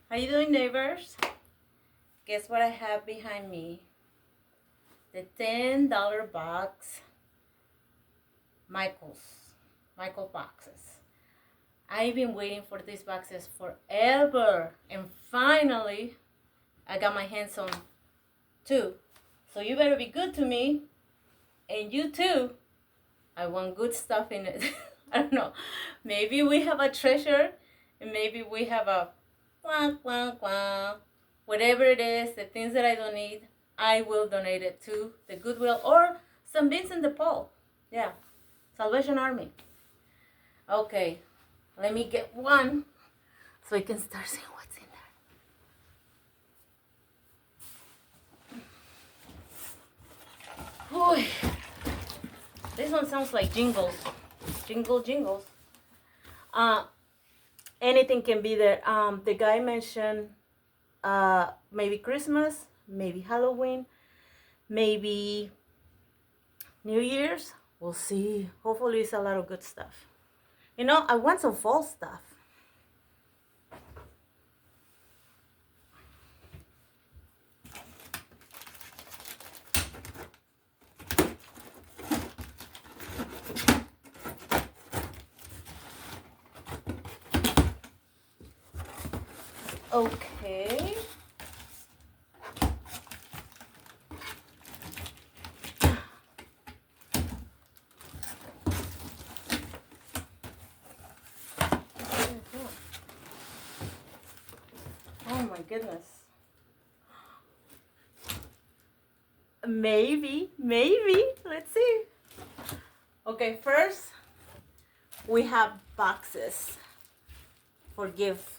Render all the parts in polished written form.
How you doing, neighbors? Guess what I have behind me? The $10 box Michael boxes. I've been waiting for these boxes forever, and finally I got my hands on two. So you better be good to me, and you too. I want good stuff in it. I don't know. Maybe we have a treasure, and maybe we have a whatever it is, the things that I don't need, I will donate it to the Goodwill or St. Vincent de Paul. Yeah, Salvation Army. Okay, let me get one so I can start seeing what's in there. Boy, this one sounds like jingles. Jingles. Anything can be there. The guy mentioned maybe Christmas, maybe Halloween, maybe New Year's. We'll see. Hopefully it's a lot of good stuff. You know, I want some fall stuff. Okay. Oh my goodness. Maybe. Let's see. Okay, first we have boxes for gift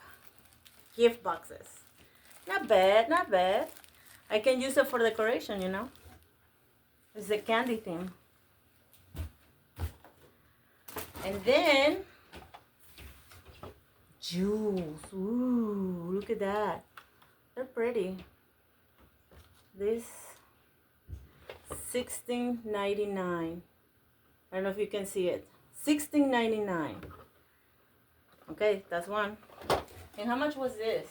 boxes. Not bad. I can use it for decoration, you know. It's a candy theme. And then jewels. Ooh, look at that. They're pretty. This $16.99. I don't know if you can see it. $16.99. Okay, that's one. And how much was this?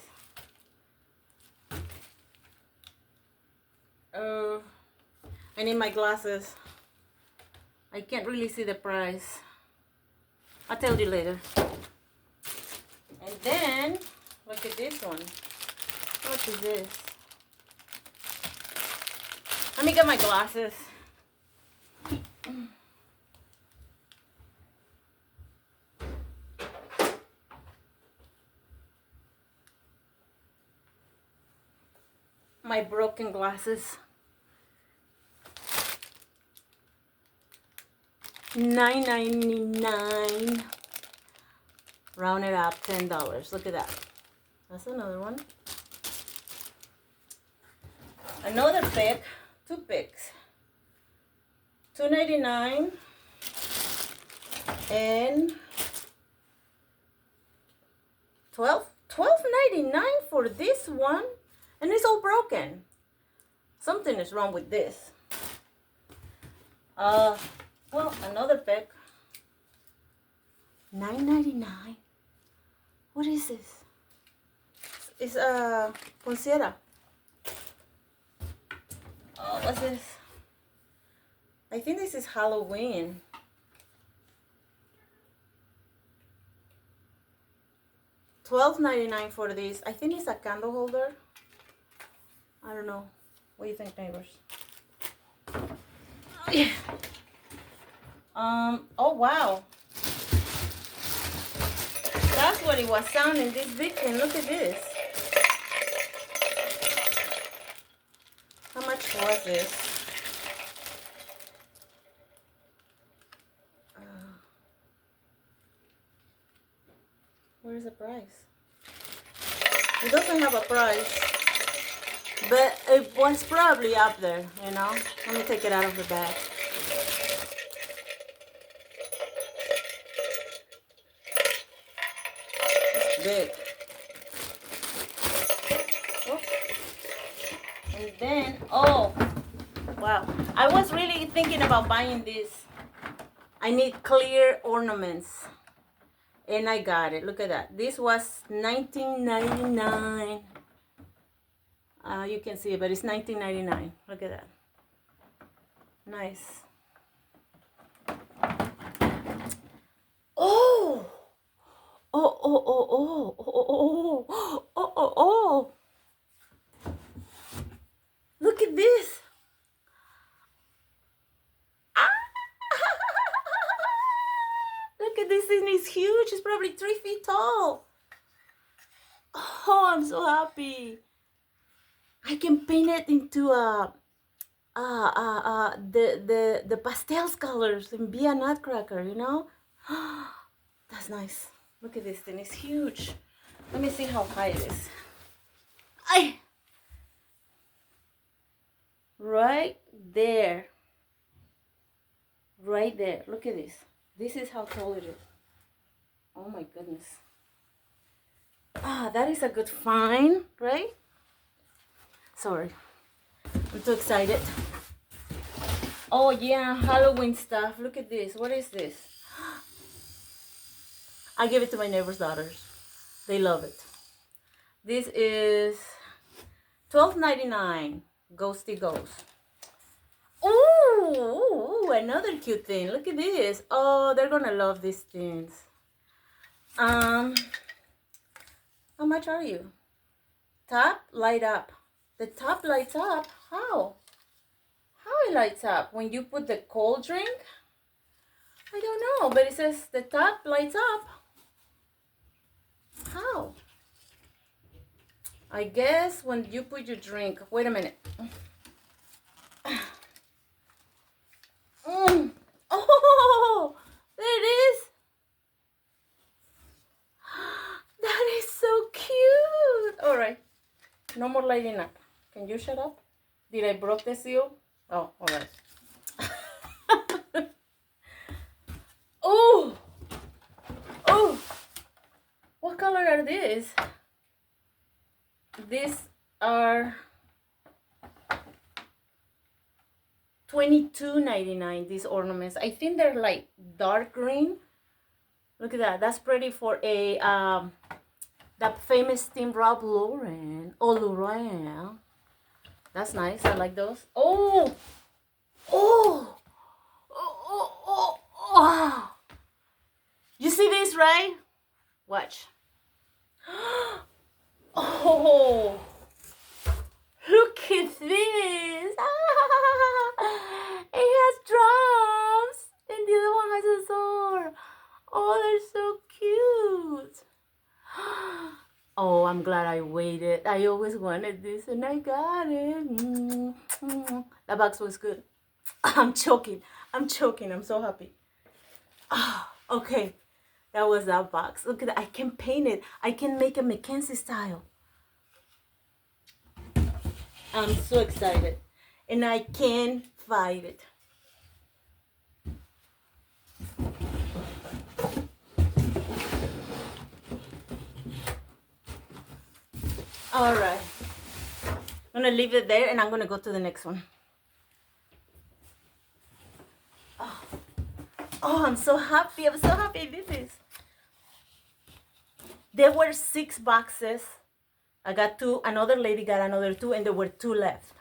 I need my glasses. I can't really see the price. I'll tell you later. And then, look at this one. What is this? Let me get my glasses. My broken glasses. $9.99. Round it up, $10. Look at that. That's another one. Another pick. Two picks. $2.99 and $12.99 for this one, and it's all broken. Something is wrong with this. Well, another pick. $9.99. What is this? It's Ponciera. Oh, what's this? I think this is Halloween. $12.99 for this. I think it's a candle holder. I don't know. What do you think, neighbors? Oh, yeah. Oh wow. That's what it was sounding, this big thing. Look at this. How much was this? Where's the price? It doesn't have a price, but it was probably up there, you know. Let me take it out of the bag. It's big. Oh. And then, oh, wow. I was really thinking about buying this. I need clear ornaments. And I got it. Look at that. This was $19.99. You can see it, but it's $19.99. Look at that. Nice. Oh! Oh, oh, oh, oh, oh, oh, oh, oh, oh, oh. Look at this. Ah! Look at this thing, it's huge. It's probably 3 feet tall. Oh, I'm so happy. I can paint it into the pastels colors and be a nutcracker, you know? That's nice. Look at this thing, it's huge. Let me see how high it is. Right there. Right there. Look at this. This is how tall it is. Oh my goodness. Ah, that is a good find, right? Sorry. I'm too excited. Oh yeah, Halloween stuff. Look at this. What is this? I give it to my neighbor's daughters. They love it. This is $12.99. Ghosty Ghost. Ooh, another cute thing. Look at this. Oh, they're gonna love these things. How much are you? Top, light up. The top lights up. How? How it lights up? When you put the cold drink? I don't know, but it says the top lights up. How? I guess when you put your drink. Wait a minute. Oh, there it is. That is so cute. All right. No more lighting up. Can you shut up? Did I broke the seal? Oh, all right. Oh. Oh. What color are these? These are $22.99. These ornaments. I think they're like dark green. Look at that. That's pretty for a that famous theme Ralph Lauren. Oh, Lauren. That's nice. I like those. Oh. Oh. Oh. Oh. Oh. Oh. You see this, right? Watch. Oh. Look at this. It has drums. And the other one has a sword. Oh, they're so cute. Oh, I'm glad I waited. I always wanted this and I got it. That box was good. I'm choking. I'm choking. I'm so happy. Oh, okay. That was that box. Look at that. I can paint it. I can make a Mackenzie style. I'm so excited. And I can't fight it. All right. I'm going to leave it there and I'm going to go to the next one. Oh, I'm so happy. I'm so happy this is. There were 6 boxes. I got 2. Another lady got another 2 and there were 2 left.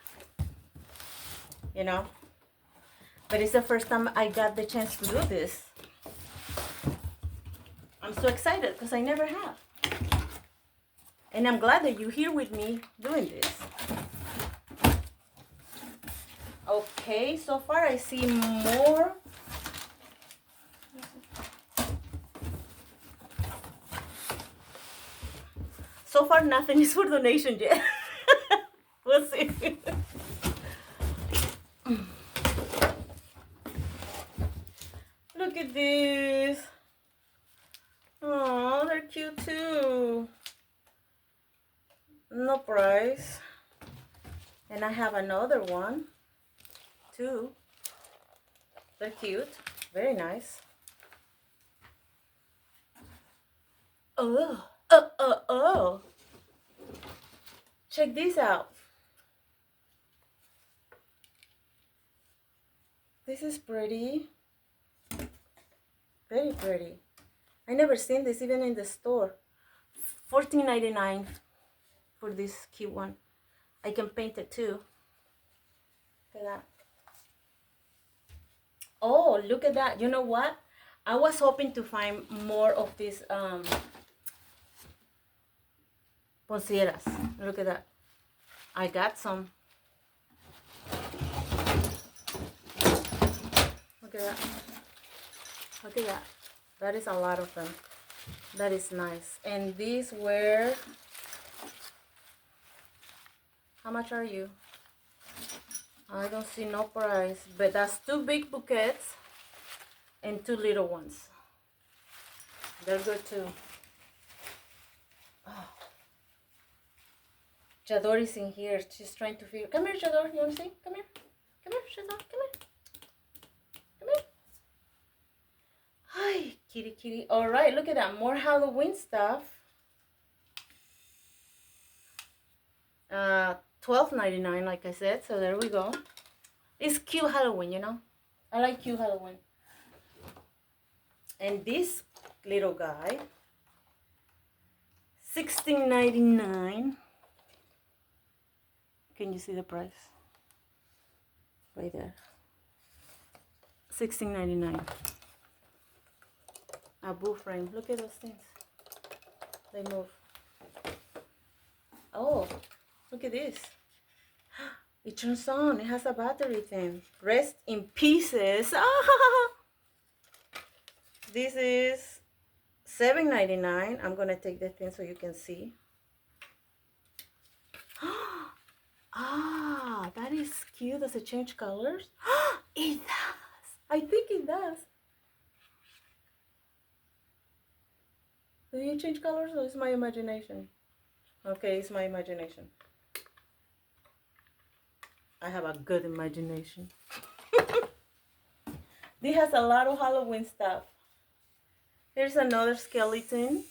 You know? But it's the first time I got the chance to do this. I'm so excited because I never have. And I'm glad that you're here with me doing this. Okay, so far I see more. So far nothing is for donation yet. We'll see. Look at this. Oh, they're cute too. No price. And I have another one too. They're cute. Very nice. Oh. Check this out. This is pretty. Very pretty. I never seen this even in the store. $14.99 for this cute one. I can paint it too. Look at that. Oh, look at that. You know what? I was hoping to find more of these poncieras. Look at that. I got some. Look at that. Look at that. That is a lot of them. That is nice. And these were, how much are you? I don't see no price, but that's 2 big bouquets and 2 little ones. They're good too. Oh. Jador is in here. She's trying to figure. Come here, Jador. You want to see? Come here. Come here, Jador. Come here. Come here. Hi, kitty, kitty. All right, look at that. More Halloween stuff. $12.99, like I said. So there we go. It's cute Halloween, you know. I like cute Halloween. And this little guy, $16.99. Can you see the price? Right there. $16.99. A boo frame. Look at those things. They move. Oh, look at this. It turns on. It has a battery thing. Rest in pieces. Ah! This is $7.99. I'm gonna take the thing so you can see. Ah, that is cute. Does it change colors? It does. I think it does. Do you change colors or is my imagination? Okay, it's my imagination. I have a good imagination. This has a lot of Halloween stuff. Here's another skeleton.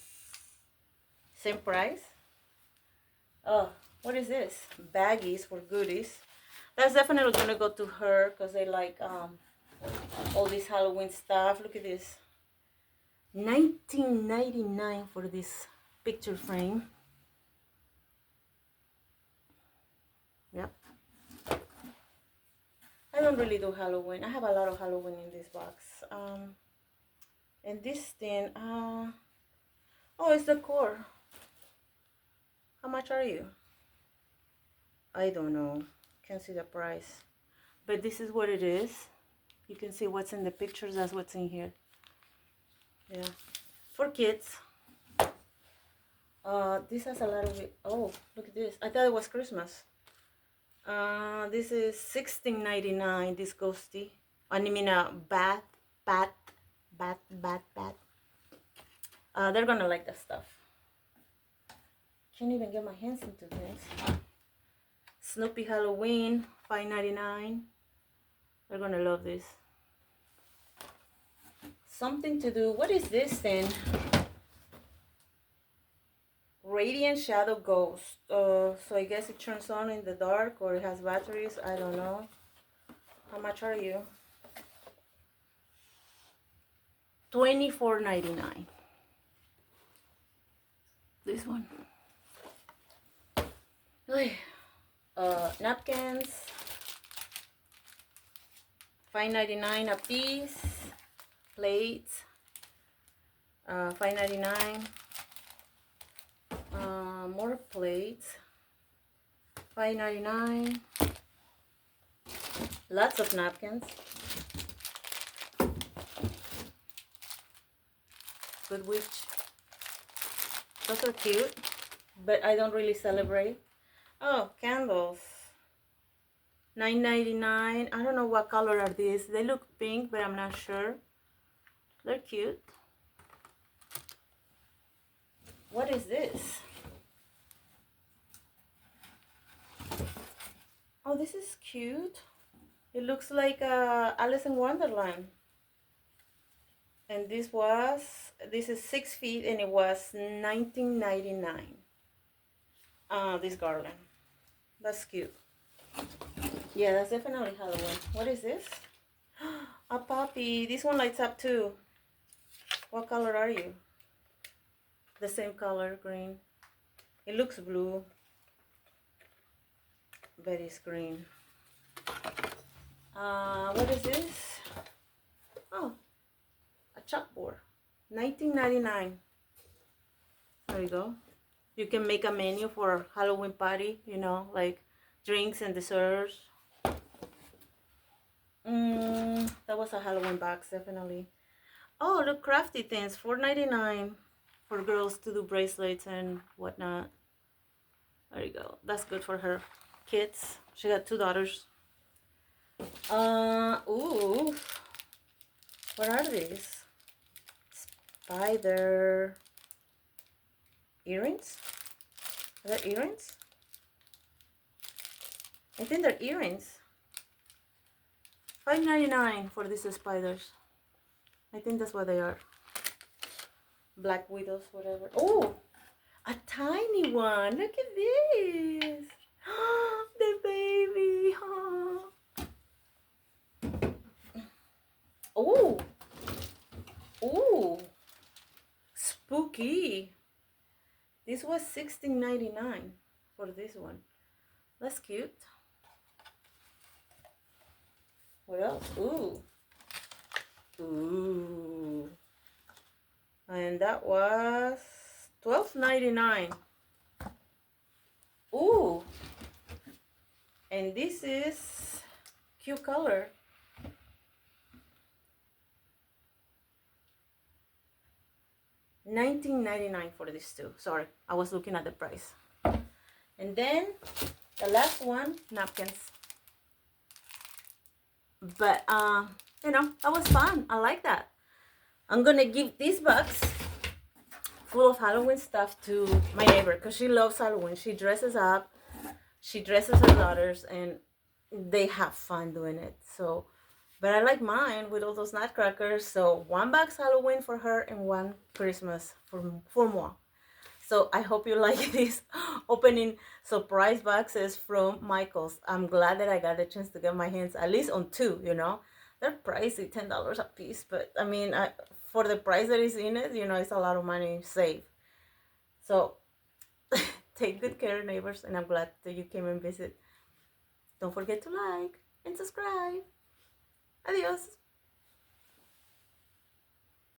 Same price. Oh, what is this? Baggies for goodies. That's definitely gonna go to her because they like all this Halloween stuff. Look at this. $19.99 for this picture frame. Yep. I don't really do Halloween. I have a lot of Halloween in this box. And this thing, oh, it's the core. How much are you? I don't know. Can't see the price. But this is what it is. You can see what's in the pictures. That's what's in here. Yeah. For kids. This has a lot of it. Oh, look at this. I thought it was Christmas. This is $16.99. This ghosty. I mean bat. They're gonna like that stuff. Can't even get my hands into this. Snoopy Halloween, $5.99. They're gonna love this. Something to do. What is this thing? Radiant Shadow Ghost. So I guess it turns on in the dark or it has batteries. I don't know. How much are you? $24.99. This one. Napkins. $5.99 a piece. Plates. $5.99. More plates. $5.99. Lots of napkins. Good Witch. Those are cute, but I don't really celebrate. Oh, candles. $9.99. I don't know what color are these. They look pink, but I'm not sure. They're cute. What is this? Oh, this is cute. It looks like Alice in Wonderland. And this is 6 feet and it was $19.99. This garland. That's cute. Yeah, that's definitely Halloween. What is this? A puppy. This one lights up too. What color are you? the same color, green. It looks blue, but it's green. What is this? Oh, a chalkboard. 19.99. There you go. You can make a menu for Halloween party, you know, like drinks and desserts. That was a Halloween box, definitely. Oh, look, crafty things, $4.99 for girls to do bracelets and whatnot. There you go. That's good for her kids. She got 2 daughters. Ooh. What are these? Spider earrings? Are they earrings? I think they're earrings. $5.99 for these spiders. I think that's what they are. Black widows, whatever. Oh, a tiny one. Look at this. The baby. Oh. Ooh. Spooky. This was $16.99 for this one. That's cute. What else? Ooh. Ooh. And that was $12.99. Ooh. And this is cute color. $19.99 for these two. Sorry, I was looking at the price. And then the last one, napkins. But you know, that was fun. I like that. I'm gonna give this box full of Halloween stuff to my neighbor because she loves Halloween. She dresses up, she dresses her daughters, and they have fun doing it. So, but I like mine with all those nutcrackers. So 1 box Halloween for her and 1 Christmas for moi. So I hope you like these opening surprise boxes from Michael's. I'm glad that I got the chance to get my hands at least on 2, you know. They're pricey, $10 a piece, but I mean, for the price that is in it, you know, it's a lot of money saved. So take good care, neighbors, and I'm glad that you came and visit. Don't forget to like and subscribe. Adios.